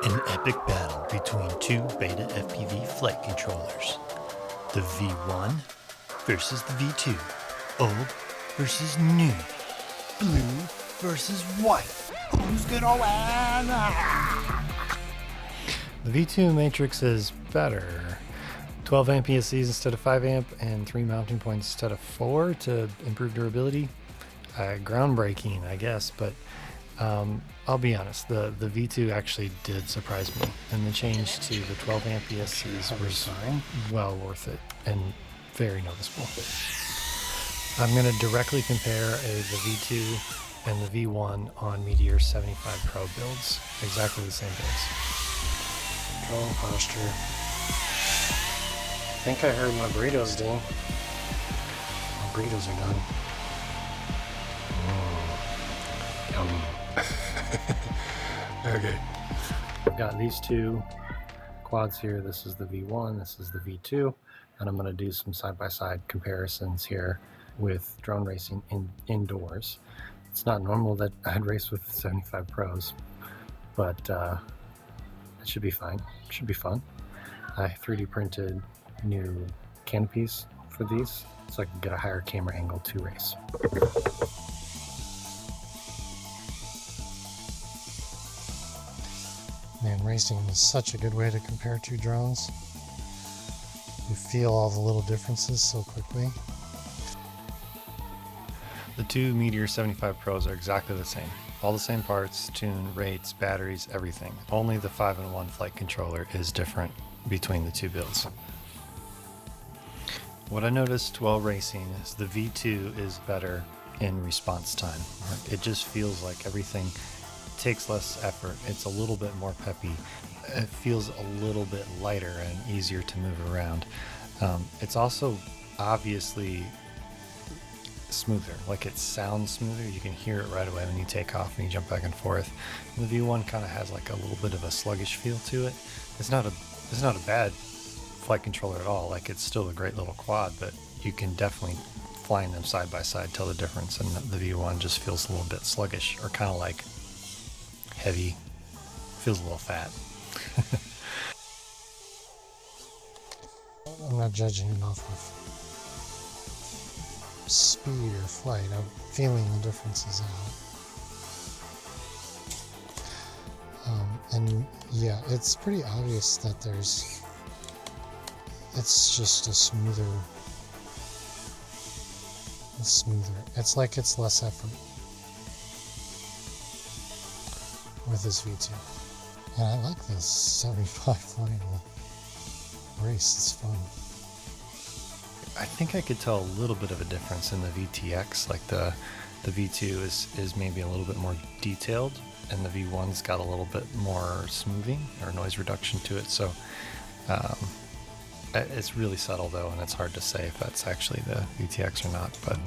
An epic battle between two BetaFPV flight controllers. The V1 versus the V2. Old versus new. Blue versus white. Who's gonna win? The V2 matrix is better. 12 amp ESCs instead of 5 amp and 3 mounting points instead of 4 to improve durability. Groundbreaking, I guess, but I'll be honest, the V2 actually did surprise me, and the change to the 12 amp ESCs was well worth it and very noticeable. I'm going to directly compare the V2 and the V1 on Meteor 75 Pro builds, exactly the same builds. Control posture. I think I heard my burritos ding. My burritos are done. Yum. Okay. I've got these two quads here. This is the V1, this is the V2, and I'm going to do some side-by-side comparisons here with drone racing indoors. It's not normal that I'd race with 75 Pros, but it should be fine. It should be fun. I 3D printed new canopies for these so I can get a higher camera angle to race. Man, racing is such a good way to compare two drones. You feel all the little differences so quickly. The two Meteor 75 Pros are exactly the same. All the same parts, tune, rates, batteries, everything. Only the 5-in-1 flight controller is different between the two builds. What I noticed while racing is the V2 is better in response time. It just feels like everything takes less effort. It's a little bit more peppy. It feels a little bit lighter and easier to move around. It's also obviously smoother. Like, it sounds smoother. You can hear it right away when you take off and you jump back and forth. And the V1 kind of has like a little bit of a sluggish feel to it. It's not a bad flight controller at all. Like, it's still a great little quad, but you can definitely, flying them side by side, tell the difference. And the V1 just feels a little bit sluggish, or kind of like heavy, feels a little fat. I'm not judging it off of speed or flight. I'm feeling the differences out. And yeah, it's pretty obvious that it's just a smoother. It's like it's less effort with this V2. And I like this 75 flying race. It's fun. I think I could tell a little bit of a difference in the VTX. Like the V2 is maybe a little bit more detailed, and the V1's got a little bit more smoothing or noise reduction to it. So it's really subtle though, and it's hard to say if that's actually the VTX or not. But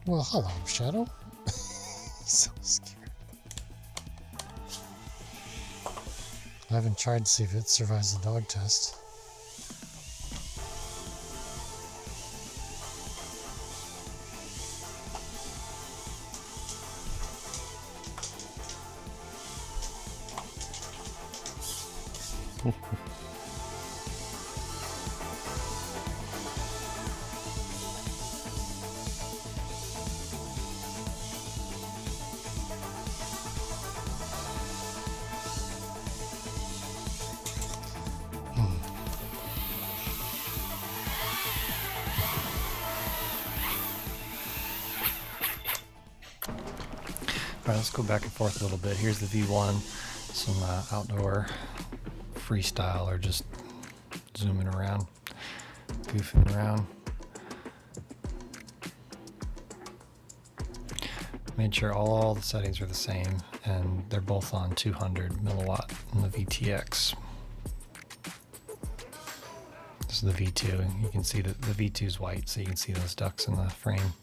well, hello, Shadow. So scared. I haven't tried to see if it survives the dog test. all right, let's go back and forth a little bit. Here's the V1, some outdoor freestyle, or just zooming around, goofing around. Made sure all the settings are the same, and they're both on 200 milliwatt in the VTX. This is the V2, and you can see that the V2 is white, so you can see those ducks in the frame.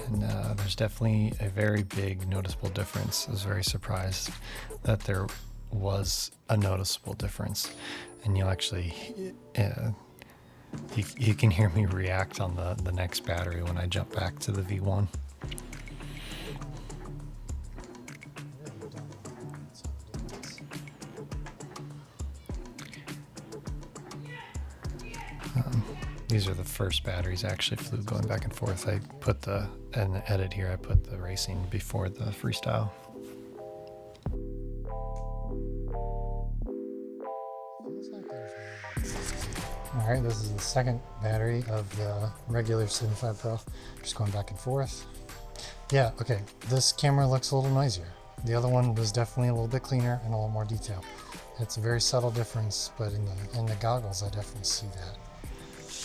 And there's definitely a very big noticeable difference. I was very surprised that there was a noticeable difference, and you'll actually You can hear me react on the next battery when I jump back to the V1. These are the first batteries I actually flew going back and forth. I put in the edit here, I put the racing before the freestyle. All right, this is the second battery of the regular 75 Pro. Just going back and forth. Yeah, okay, this camera looks a little noisier. The other one was definitely a little bit cleaner and a little more detail. It's a very subtle difference, but in the goggles, I definitely see that.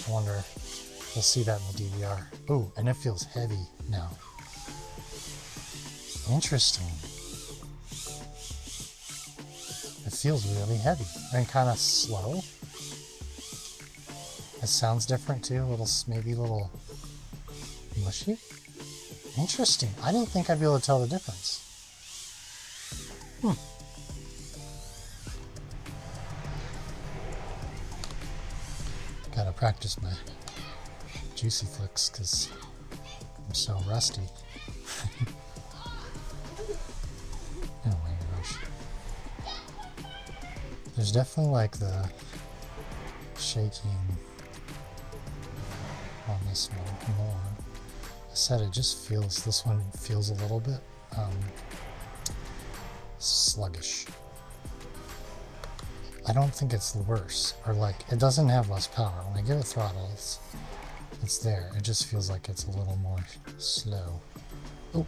I wonder if we'll see that in the DVR. Ooh, and it feels heavy now. Interesting. It feels really heavy and kind of slow. It sounds different too, maybe a little mushy. Interesting. I didn't think I'd be able to tell the difference. Gotta practice my juicy flicks because I'm so rusty. Oh my gosh. There's definitely like the shaking on this one more. I said this one feels a little bit sluggish. I don't think it's worse, or like it doesn't have less power. When I give it throttle, it's there. It just feels like it's a little more slow. Oh.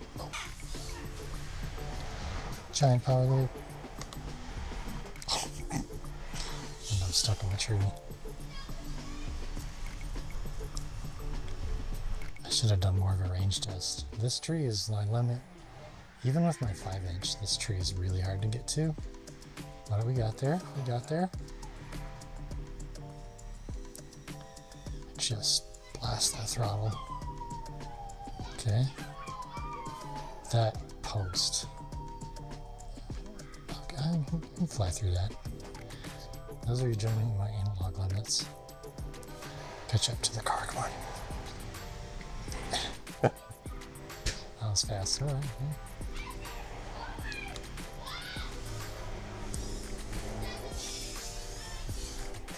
Giant power loop. And I'm stuck in the tree. I should have done more of a range test. This tree is my limit. Even with my 5-inch, this tree is really hard to get to. What do we got there? Just blast that throttle. Okay. That post. Okay, I can fly through that. Those are generally my analog limits. Catch up to the car, come on. That was fast, alright.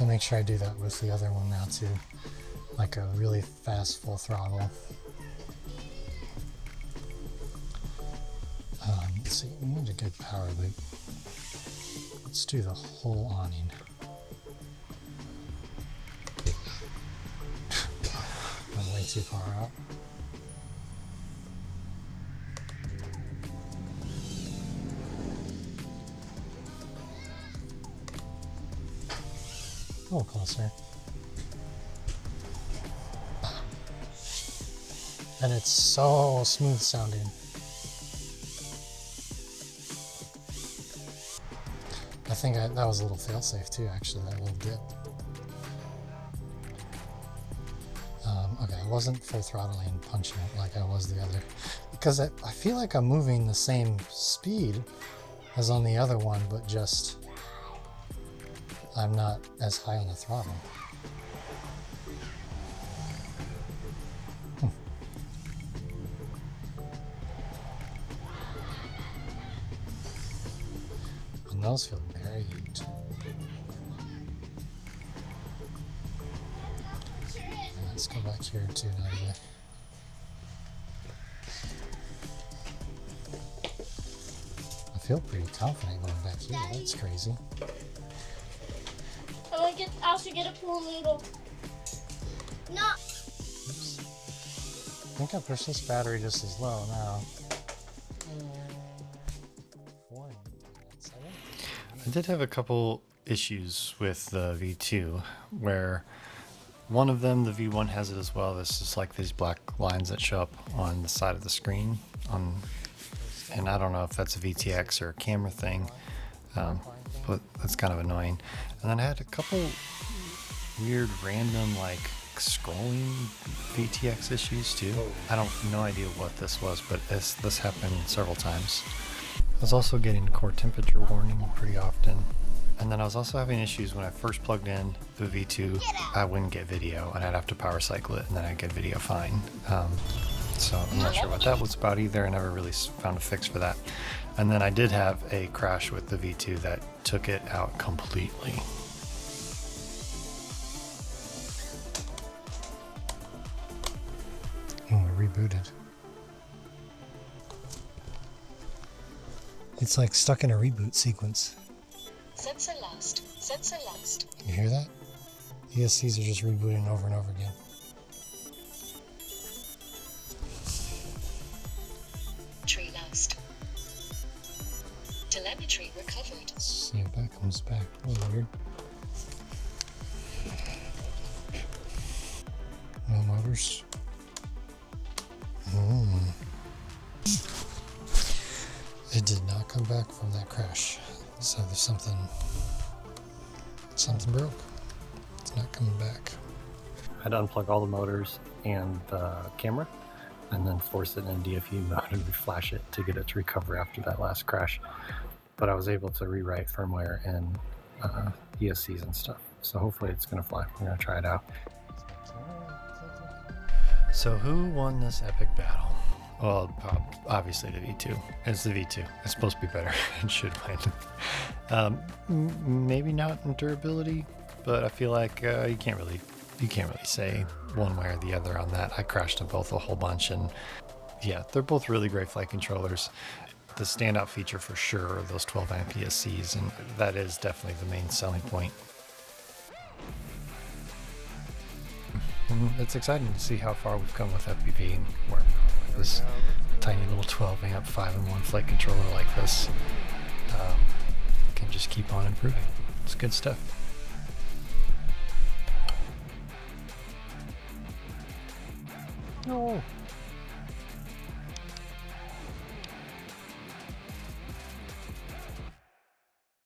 I'll make sure I do that with the other one now too. Like a really fast full throttle. Let's see, we need a good power loop. Let's do the whole awning. I'm way too far out. A little closer. And it's so smooth sounding. I think that was a little fail-safe too, actually, that little dip. Okay, I wasn't full throttling and punching it like I was the other. Because I feel like I'm moving the same speed as on the other one, but just I'm not as high on the throttle. And those feel very good. Let's go back here to Nadia. I feel pretty confident going back here. That's crazy. I also get a pool noodle. No. Oops. I think I pushed this battery just as low now. I did have a couple issues with the V2 where one of them, the V1 has it as well. This is like these black lines that show up on the side of the screen and I don't know if that's a VTX or a camera thing, but that's kind of annoying. And then I had a couple weird random like scrolling VTX issues too. I don't no idea what this was, but this happened several times. I was also getting core temperature warning pretty often. And then I was also having issues when I first plugged in the V2. I wouldn't get video, and I'd have to power cycle it, and then I'd get video fine. So I'm not sure what that was about either. I never really found a fix for that. And then I did have a crash with the V2 that took it out completely. Oh, I rebooted. It's like stuck in a reboot sequence. Sensor lost. Sensor lost. You hear that? ESCs are just rebooting over and over again. Tree lost. Telemetry recovered. Let's see if that comes back. A little weird. No motors. It did not come back from that crash. So there's something broke. It's not coming back. I had to unplug all the motors and the camera, and then force it in DFU mode and reflash it to get it to recover after that last crash. But I was able to rewrite firmware and ESCs and stuff. So hopefully it's going to fly. We're going to try it out. So who won this epic battle? Well, obviously the V2. It's the V2. It's supposed to be better. It should win. Maybe not in durability, but I feel like you can't really say one way or the other on that. I crashed them both a whole bunch, and yeah, they're both really great flight controllers. The standout feature for sure are those 12 amp ESCs, and that is definitely the main selling point. And it's exciting to see how far we've come with FPV and where this tiny little 12 amp 5-in-1 flight controller like this can just keep on improving. It's good stuff. No.